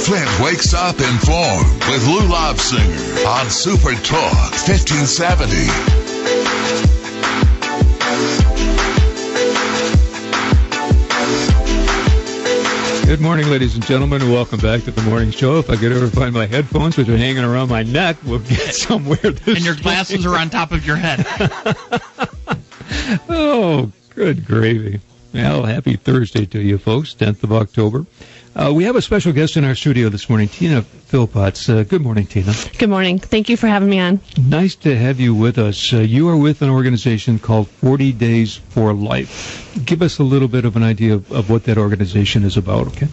Flint wakes up informed with Lou Lobsinger on Supertalk 1570. Good morning, ladies and gentlemen, and welcome back to the morning show. If I could ever find my headphones, which are hanging around my neck, we'll get somewhere this And your glasses are on top of your head. Oh, good gravy. Well, happy Thursday to you folks, 10th of October. We have a special guest in our studio this morning, Tina Phillpotts. Good morning, Tina. Good morning. Thank you for having me on. Nice to have you with us. You are with an organization called 40 Days for Life. Give us a little bit of an idea of what that organization is about, okay?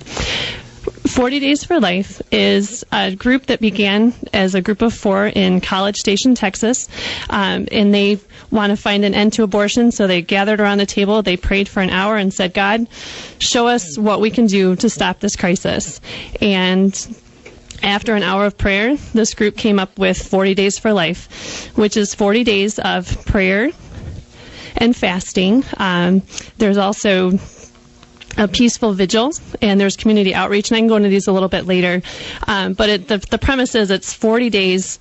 40 Days for Life is a group that began as a group of 4 in College Station, Texas, and they want to find an end to abortion, so they gathered around the table, they prayed for an hour and said, God, show us what we can do to stop this crisis. And after an hour of prayer, this group came up with 40 Days for Life, which is 40 days of prayer and fasting. There's also a peaceful vigil, and there's community outreach, and I can go into these a little bit later. But the premise is it's 40 days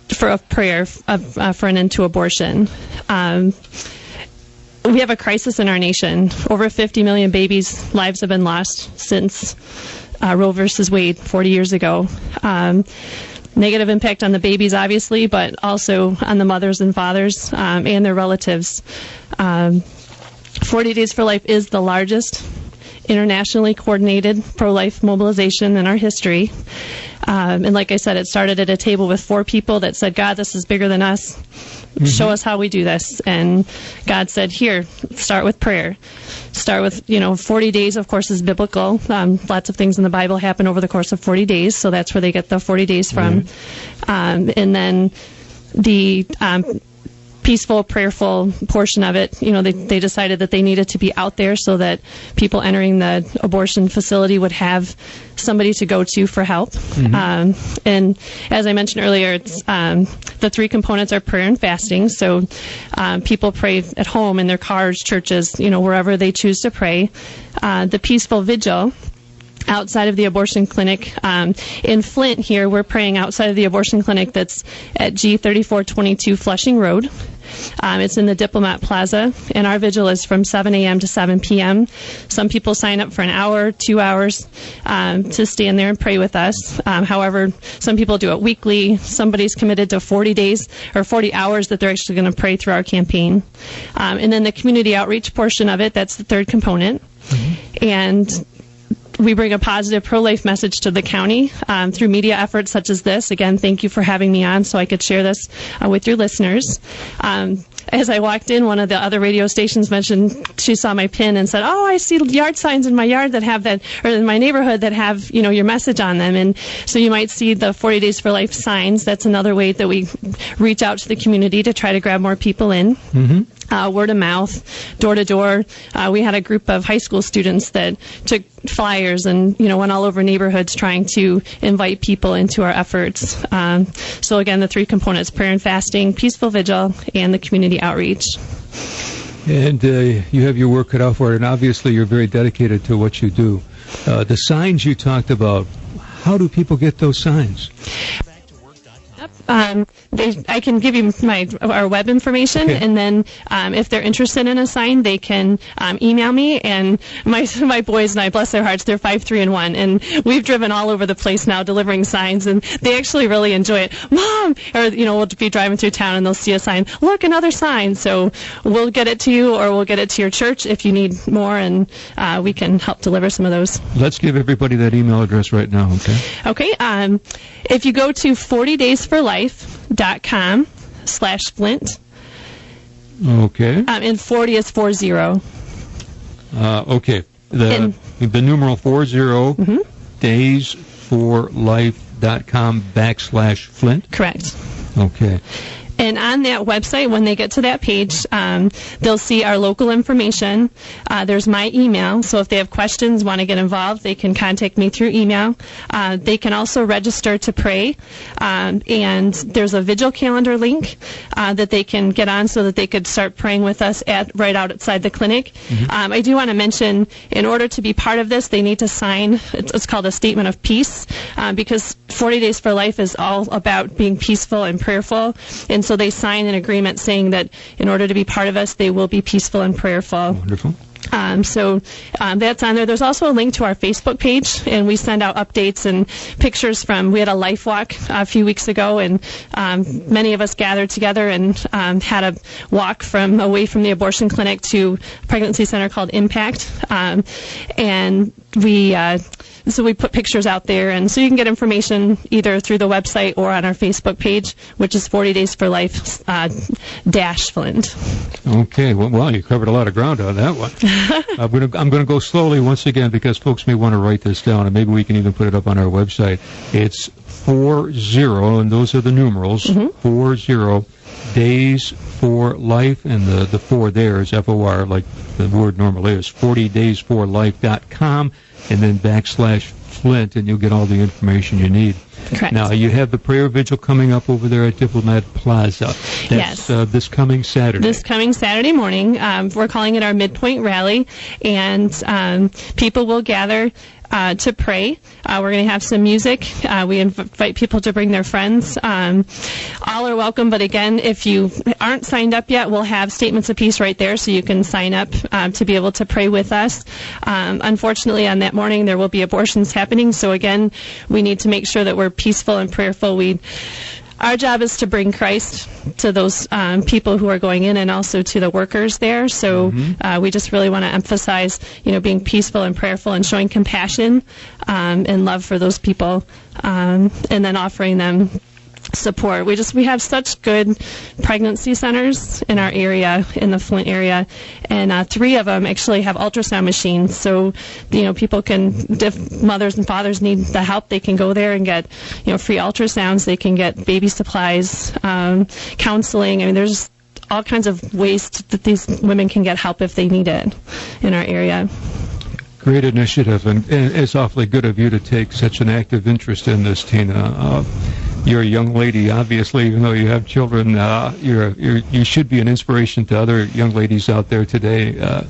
for a prayer for an end to abortion. We have a crisis in our nation. Over 50 million babies' lives have been lost since Roe versus Wade 40 years ago. Negative impact on the babies, obviously, but also on the mothers and fathers and their relatives. 40 Days for Life is the largest internationally coordinated pro-life mobilization in our history. And like I said, it started at a table with 4 people that said, God, this is bigger than us. Mm-hmm. Show us how we do this. And God said, here, start with prayer. Start with, 40 days, of course, is biblical. Lots of things in the Bible happen over the course of 40 days, so that's where they get the 40 days from. Mm-hmm. And then the peaceful, prayerful portion of it, they decided that they needed to be out there so that people entering the abortion facility would have somebody to go to for help. Mm-hmm. And as I mentioned earlier, it's the 3 components are prayer and fasting. So people pray at home, in their cars, churches, wherever they choose to pray. The peaceful vigil outside of the abortion clinic. In Flint here, we're praying outside of the abortion clinic that's at G3422 Flushing Road. It's in the Diplomat Plaza, and our vigil is from 7 a.m. to 7 p.m. Some people sign up for an hour, 2 hours to stand there and pray with us. However, some people do it weekly. Somebody's committed to 40 days or 40 hours that they're actually going to pray through our campaign. And then the community outreach portion of it, that's the 3rd component. Mm-hmm. And we bring a positive pro-life message to the county through media efforts such as this. Again, thank you for having me on so I could share this with your listeners. As I walked in, one of the other radio stations mentioned she saw my pin and said, I see yard signs in my yard that have that, or in my neighborhood that have, your message on them. And so you might see the 40 Days for Life signs. That's another way that we reach out to the community to try to grab more people in. Mm-hmm. Word of mouth, door to door. We had a group of high school students that took flyers and went all over neighborhoods trying to invite people into our efforts. So again, the 3 components: prayer and fasting, peaceful vigil, and the community outreach. And you have your work cut out for it, and obviously you're very dedicated to what you do. The signs you talked about, how do people get those signs? I can give you our web information, okay. And then if they're interested in a sign, they can email me. And my boys and I, bless their hearts, they're 5, 3, and 1, and we've driven all over the place now delivering signs, and they actually really enjoy it. Mom, or we'll be driving through town and they'll see a sign. Look, another sign. So we'll get it to you, or we'll get it to your church if you need more, and we can help deliver some of those. Let's give everybody that email address right now. Okay. If you go to 40daysforlife.com/Flint. Okay. And 40 is 40. Okay. The numeral 40, mm-hmm. daysforlife.com /Flint. Correct. Okay. And on that website, when they get to that page, they'll see our local information. There's my email, so if they have questions, want to get involved, they can contact me through email. They can also register to pray, and there's a vigil calendar link that they can get on so that they could start praying with us right outside the clinic. I do want to mention, in order to be part of this, they need to sign, it's called a statement of peace, because 40 Days for Life is all about being peaceful and prayerful, and so they sign an agreement saying that in order to be part of us, they will be peaceful and prayerful. Wonderful. So that's on there. There's also a link to our Facebook page, and we send out updates and pictures from, we had a life walk a few weeks ago, and many of us gathered together and had a walk away from the abortion clinic to a pregnancy center called Impact. And so we put pictures out there, and so you can get information either through the website or on our Facebook page, which is 40 Days for Life Flint. Okay, well, you covered a lot of ground on that one. I'm going to go slowly once again because folks may want to write this down, and maybe we can even put it up on our website. It's 40, and those are the numerals, 40 Days for Life, and the 4 there is FOR, like the word normally is, 40daysforlife.com, and then /Flint, and you'll get all the information you need. Correct. Now, you have the prayer vigil coming up over there at Diplomat Plaza. That's, yes. This coming Saturday. This coming Saturday morning. We're calling it our Midpoint Rally, and people will gather to pray. We're going to have some music. We invite people to bring their friends. All are welcome, but again, if you aren't signed up yet, we'll have statements of peace right there so you can sign up to be able to pray with us. Unfortunately, on that morning, there will be abortions happening, so again, we need to make sure that we're peaceful and prayerful. Our job is to bring Christ to those people who are going in, and also to the workers there. So we just really want to emphasize, being peaceful and prayerful and showing compassion and love for those people, and then offering them support. We have such good pregnancy centers in our area, in the Flint area, and 3 of them actually have ultrasound machines. So, people can, if mothers and fathers need the help, they can go there and get, free ultrasounds. They can get baby supplies, counseling. I mean, there's all kinds of ways that these women can get help if they need it in our area. Great initiative, and it's awfully good of you to take such an active interest in this, Tina. You're a young lady, obviously, even though you have children. You should be an inspiration to other young ladies out there today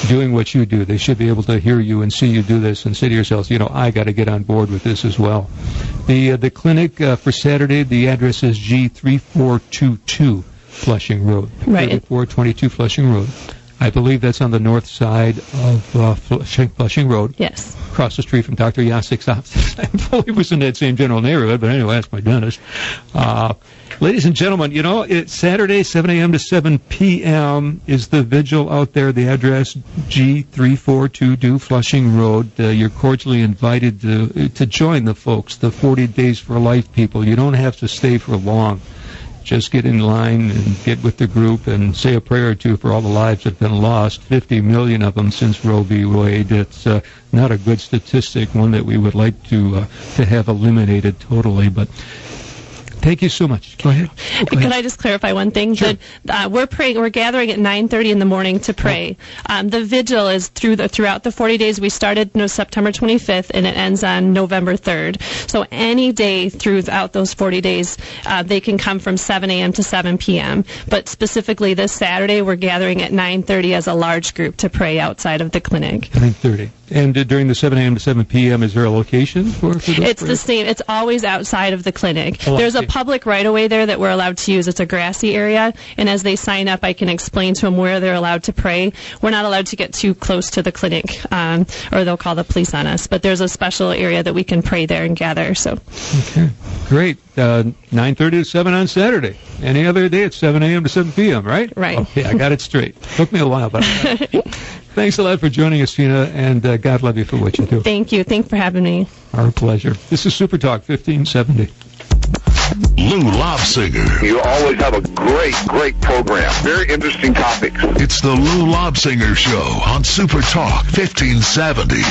doing what you do. They should be able to hear you and see you do this and say to yourselves, I got to get on board with this as well. The clinic for Saturday, the address is G3422 Flushing Road. Right. 3422 Flushing Road. I believe that's on the north side of Flushing Road. Yes. Across the street from Dr. Yasik's office. I believe it was in that same general neighborhood, but anyway, that's my dentist. Ladies and gentlemen, it's Saturday, 7 a.m. to 7 p.m. is the vigil out there. The address, G3422 Flushing Road. You're cordially invited to join the folks, the 40 Days for Life people. You don't have to stay for long. Just get in line and get with the group and say a prayer or two for all the lives that have been lost, 50 million of them since Roe v. Wade. It's not a good statistic, one that we would like to have eliminated totally, but thank you so much. Go ahead. Could I just clarify one thing? Sure. That we're gathering at 9:30 in the morning to pray. The vigil is throughout the 40 days. We started September 25th, and it ends on November 3rd. So any day throughout those 40 days, they can come from 7 a.m. to 7 p.m. But specifically this Saturday, we're gathering at 9:30 as a large group to pray outside of the clinic. 9:30. And during the 7 a.m. to 7 p.m., is there a location for those It's the same. It's always outside of the clinic. There's a public right-of-way there that we're allowed to use. It's a grassy area, and as they sign up, I can explain to them where they're allowed to pray. We're not allowed to get too close to the clinic, or they'll call the police on us. But there's a special area that we can pray there and gather. So. Okay, great. 9:30 to 7 on Saturday. Any other day, it's 7 a.m. to 7 p.m., right? Right. Okay, I got it straight. Took me a while, but I got it. Thanks a lot for joining us, Tina, and God love you for what you do. Thank you. Thanks for having me. Our pleasure. This is Supertalk 1570. Lou Lobsinger. You always have a great program. Very interesting topics. It's the Lou Lobsinger Show on Supertalk 1570.